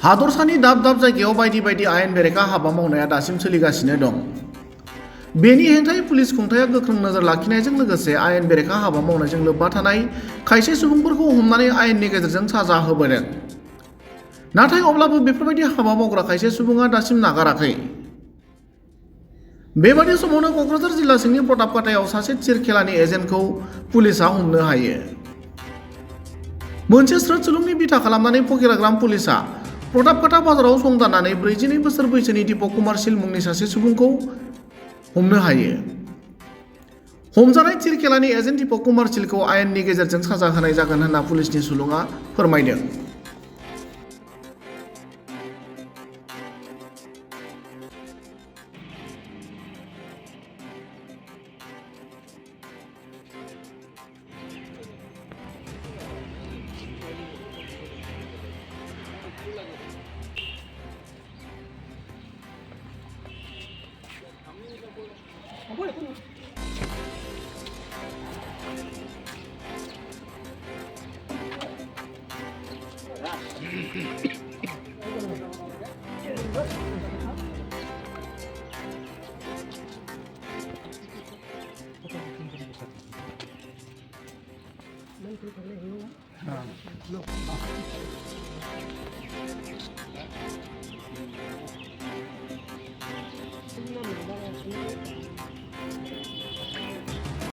हादरसानि दाब दाब जायगायाव बायदि बायदि आयेन बेरेखा हाबा मावनाया दासिम सोलिगासिनो दं। बेनि हेंथायै पुलिस खुंथाया गोख्रों नोजोर लाखिनायजों लोगोसे आयेन बेरेखा हाबा मावनायजों लोब्बा थानाय खायसे सुबुंफोरखौ हमनानै आयेननि गेजेरजों साजा होबोदों। नाथाय अब्लाबो बेफोरबायदि हाबा मावग्रा खायसे सुबुङा दासिम नागाराखै। बेबादि समावनो क'क्राझार जिल्ला सिंनि प्रतापकाटायाव सासे चिर खेलानि एजेन्टखौ पुलिसआ हमनो हायो। मोनसे स्रोद सुलुंनि बिथा खालामनानै फकिराग्राम पुलिसआ प्रतापकाटा बाजाराव संदाननानै 42 बोसोर बैसोनि दीपक कुमार शील मुंनि सासे सुबुंखौ हमनो हायो। हमजानाय चिर खेलानि एजेन्ट दीपक कुमार शीलखौ आयेननि गेजेरजों साजा होनाय जागोन होनना पुलिसनि सुलुङा फोरमायदों।